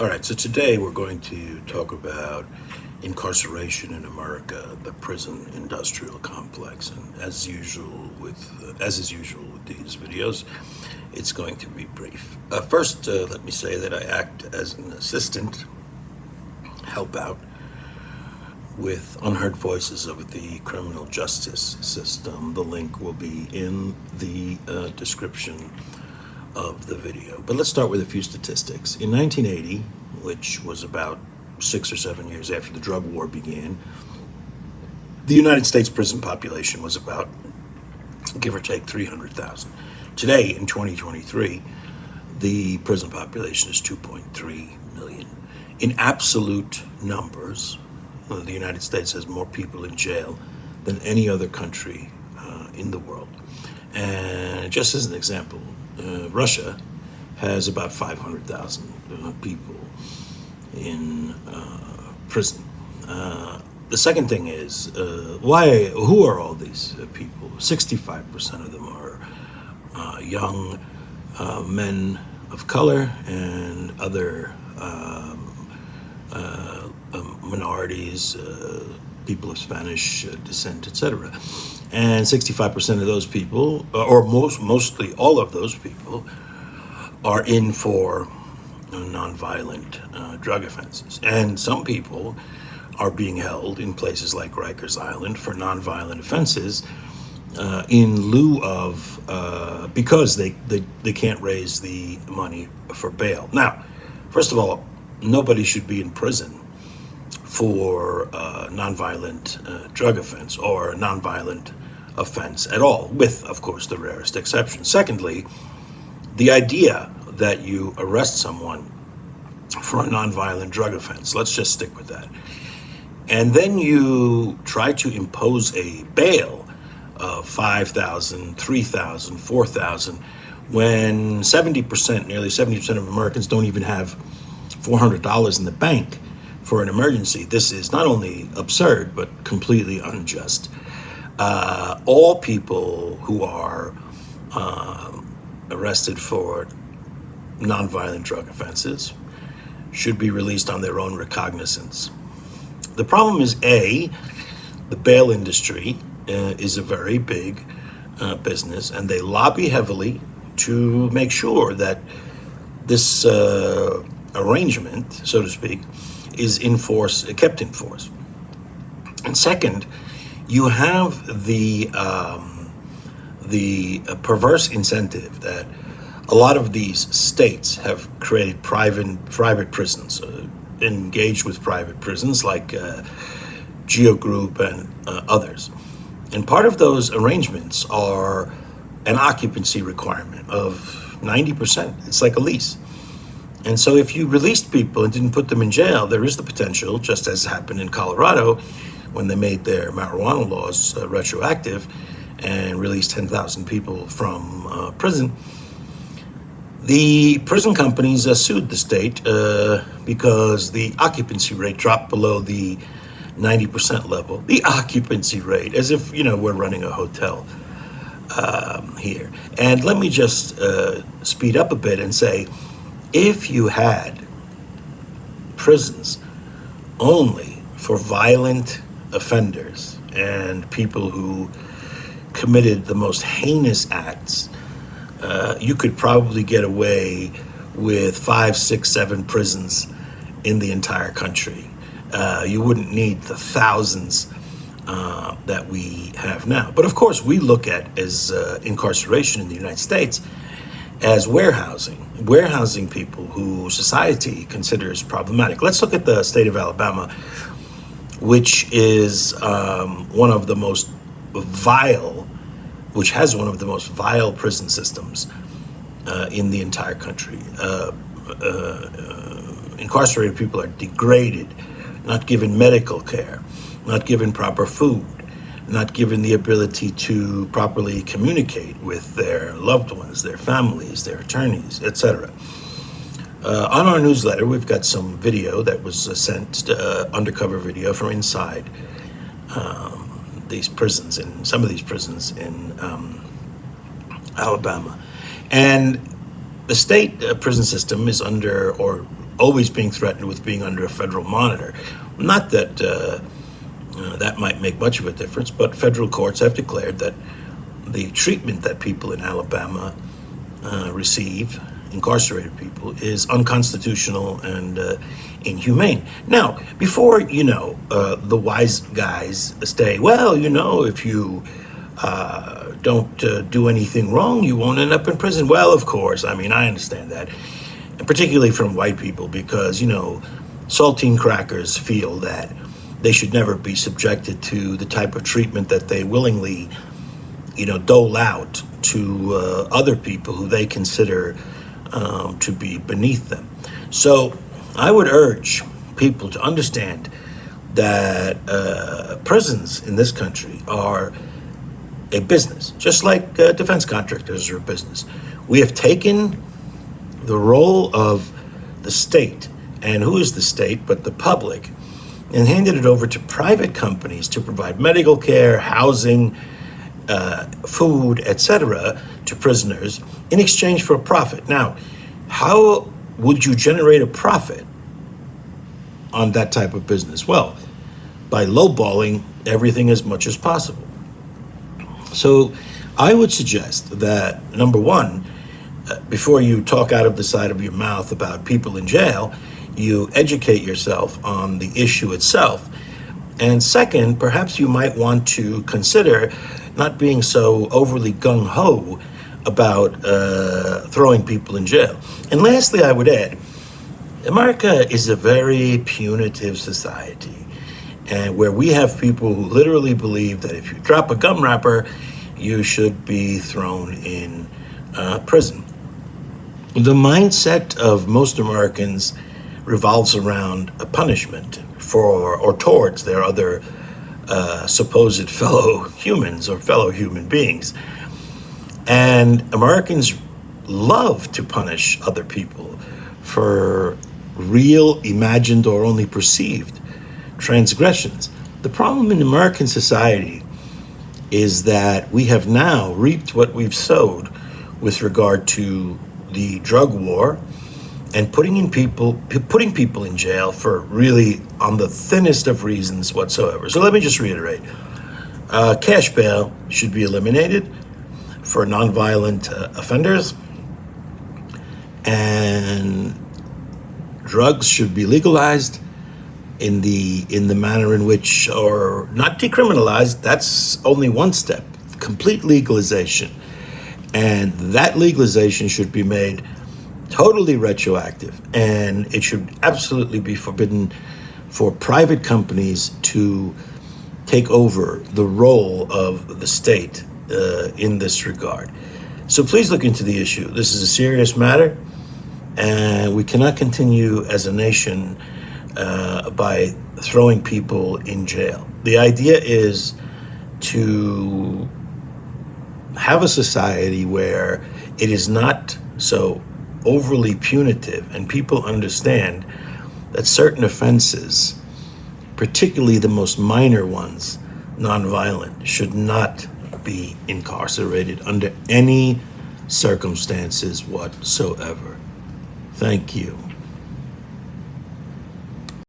All right, so today we're going to talk about incarceration in America, the prison industrial complex, and as is usual with these videos, it's going to be brief. First, let me say that I act as an assistant, help out with Unheard Voices of the criminal justice system. The link will be in the description of the video. But let's start with a few statistics. In 1980, which was about 6 or 7 years after the drug war began, the United States prison population was about, give or take, 300,000. Today, in 2023, the prison population is 2.3 million. In absolute numbers, the United States has more people in jail than any other country in the world. And just as an example, Russia has about 500,000 people in prison. The second thing is, who are all these people? 65% of them are young men of color and other minorities, people of Spanish descent, etc. And 65% of those people, or mostly all of those people, are in for nonviolent drug offenses. And some people are being held in places like Rikers Island for nonviolent offenses in lieu of, because they can't raise the money for bail. Now, first of all, nobody should be in prison for nonviolent drug offense or nonviolent offense at all, with, of course, the rarest exception. Secondly, the idea that you arrest someone for a nonviolent drug offense, let's just stick with that, and then you try to impose a bail of $5,000, $3,000, $4,000, when nearly 70% of Americans don't even have $400 in the bank for an emergency. This is not only absurd, but completely unjust. All people who are arrested for nonviolent drug offenses should be released on their own recognizance. The problem is, A, the bail industry is a very big business, and they lobby heavily to make sure that this arrangement, so to speak, is kept in force. And second, you have the perverse incentive that a lot of these states have created private prisons, engaged with private prisons like Geo Group and others. And part of those arrangements are an occupancy requirement of 90%. It's like a lease. And so if you released people and didn't put them in jail, there is the potential, just as happened in Colorado when they made their marijuana laws retroactive and released 10,000 people from prison. The prison companies sued the state because the occupancy rate dropped below the 90% level. The occupancy rate, as if, we're running a hotel here. And let me just speed up a bit and say, if you had prisons only for violent offenders and people who committed the most heinous acts, you could probably get away with 5, 6, 7 prisons in the entire country. You wouldn't need the thousands that we have now. But of course, we look at as incarceration in the United States as warehousing people who society considers problematic. Let's look at the state of Alabama, which is one of the most vile prison systems in the entire country. Incarcerated people are degraded, not given medical care, not given proper food, not given the ability to properly communicate with their loved ones, their families, their attorneys, etc. On our newsletter, we've got some video that was sent, undercover video from inside these prisons, in some of these prisons in Alabama. And the state prison system is under, or always being threatened with being under a federal monitor. Not that that might make much of a difference, but federal courts have declared that the treatment that people in Alabama receive, incarcerated people, is unconstitutional and inhumane. Now, before the wise guys say, well, if you don't do anything wrong, you won't end up in prison. Well, of course, I understand that, and particularly from white people, because saltine crackers feel that they should never be subjected to the type of treatment that they willingly dole out to other people who they consider to be beneath them. So I would urge people to understand that prisons in this country are a business, just like defense contractors are a business. We have taken the role of the state, and who is the state but the public, and handed it over to private companies to provide medical care, housing, food, etc. to prisoners in exchange for a profit. Now, how would you generate a profit on that type of business? Well, by lowballing everything as much as possible. So I would suggest that, number one, before you talk out of the side of your mouth about people in jail, you educate yourself on the issue itself. And second, perhaps you might want to consider not being so overly gung-ho about throwing people in jail. And lastly, I would add, America is a very punitive society, and where we have people who literally believe that if you drop a gum wrapper, you should be thrown in prison. The mindset of most Americans revolves around a punishment for or towards their other supposed fellow humans or fellow human beings. And Americans love to punish other people for real, imagined, or only perceived transgressions. The problem in American society is that we have now reaped what we've sowed with regard to the drug war and putting people in jail for really on the thinnest of reasons whatsoever. So let me just reiterate. Cash bail should be eliminated for nonviolent offenders, and drugs should be legalized in the manner in which, or not decriminalized. That's only one step. Complete legalization, and that legalization should be made totally retroactive, and it should absolutely be forbidden for private companies to take over the role of the state in this regard. So please look into the issue. This is a serious matter, and we cannot continue as a nation by throwing people in jail. The idea is to have a society where it is not so overly punitive, and people understand that certain offenses, particularly the most minor ones, nonviolent, should not be incarcerated under any circumstances whatsoever. Thank you.